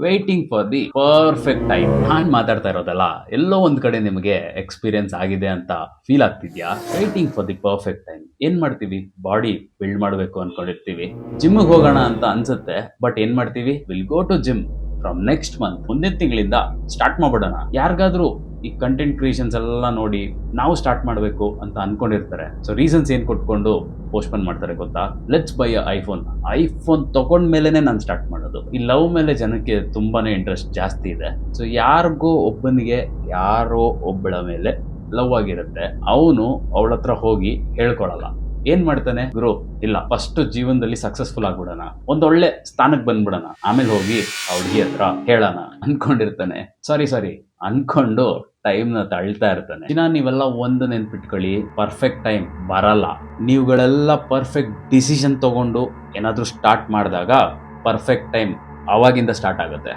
Waiting for the perfect time. ನಾನ್ ಮಾತಾಡ್ತಾ ಇರೋದಲ್ಲ, ಎಲ್ಲೋ ಒಂದ್ ಕಡೆ ನಿಮಗೆ ಎಕ್ಸ್ಪೀರಿಯನ್ಸ್ ಆಗಿದೆ ಅಂತ ಫೀಲ್ ಆಗ್ತಿದ್ಯಾ? Waiting for the perfect time. ಏನ್ ಮಾಡ್ತೀವಿ? ಬಾಡಿ ಬಿಲ್ಡ್ ಮಾಡ್ಬೇಕು ಅನ್ಕೊಂಡಿರ್ತೀವಿ, ಜಿಮ್ಗೆ ಹೋಗೋಣ ಅಂತ ಅನ್ಸುತ್ತೆ, ಬಟ್ ಏನ್ ಮಾಡ್ತೀವಿ? Will go to gym from next month, ಮುಂದಿನ ತಿಂಗಳಿಂದ ಸ್ಟಾರ್ಟ್ ಮಾಡ್ಬಿಡೋಣ. ಯಾರಿಗಾದ್ರೂ ಈ ಕಂಟೆಂಟ್ ಕ್ರಿಯೇಷನ್ಸ್ ಎಲ್ಲ ನೋಡಿ ನಾವು ಸ್ಟಾರ್ಟ್ ಮಾಡಬೇಕು ಅಂತ ಅನ್ಕೊಂಡಿರ್ತಾರೆ. ಸೊ ರೀಸನ್ಸ್ ಏನ್ ಕೊಟ್ಕೊಂಡು ಪೋಸ್ಟ್ಪೋನ್ ಮಾಡ್ತಾರೆ ಗೊತ್ತಾ? ಲೆಟ್ಸ್ ಬೈ ಐಫೋನ್ ತಗೊಂಡ್ಮೇಲೆನೆ ನಾನು ಸ್ಟಾರ್ಟ್ ಮಾಡೋದು. ಈ ಲವ್ ಮೇಲೆ ಜನಕ್ಕೆ ತುಂಬಾನೇ ಇಂಟ್ರೆಸ್ಟ್ ಜಾಸ್ತಿ ಇದೆ. ಸೊ ಯಾರಿಗೋ ಒಬ್ಬನಿಗೆ ಯಾರೋ ಒಬ್ಬಳ ಮೇಲೆ ಲವ್ ಆಗಿರುತ್ತೆ, ಅವನು ಅವಳ ಹತ್ರ ಹೋಗಿ ಹೇಳ್ಕೊಳಲ್ಲ. ಏನ್ ಮಾಡ್ತಾನೆ? ಗುರು ಇಲ್ಲ, ಫಸ್ಟ್ ಜೀವನದಲ್ಲಿ ಸಕ್ಸಸ್ಫುಲ್ ಆಗ್ಬಿಡೋಣ, ಒಂದೊಳ್ಳೆ ಸ್ಥಾನಕ್ಕೆ ಬಂದ್ಬಿಡೋಣ, ಆಮೇಲೆ ಹೋಗಿ ಆ ಹುಡುಗಿ ಹತ್ರ ಹೇಳೋಣ ಅನ್ಕೊಂಡಿರ್ತಾನೆ. ಸಾರಿ ಅನ್ಕೊಂಡು ಟೈಮ್ ನ ತಳ್ತಾ ಇರ್ತಾನೆ. ದಿನ ನೀವೆಲ್ಲ ಒಂದು ನೆನ್ಪಿಟ್ಕೊಳ್ಳಿ, ಪರ್ಫೆಕ್ಟ್ ಟೈಮ್ ಬರಲ್ಲ. ನೀವುಗಳೆಲ್ಲ ಪರ್ಫೆಕ್ಟ್ ಡಿಸಿಷನ್ ತಗೊಂಡು ಏನಾದ್ರೂ ಸ್ಟಾರ್ಟ್ ಮಾಡಿದಾಗ ಪರ್ಫೆಕ್ಟ್ ಟೈಮ್ ಅವಾಗಿಂದ ಸ್ಟಾರ್ಟ್ ಆಗುತ್ತೆ.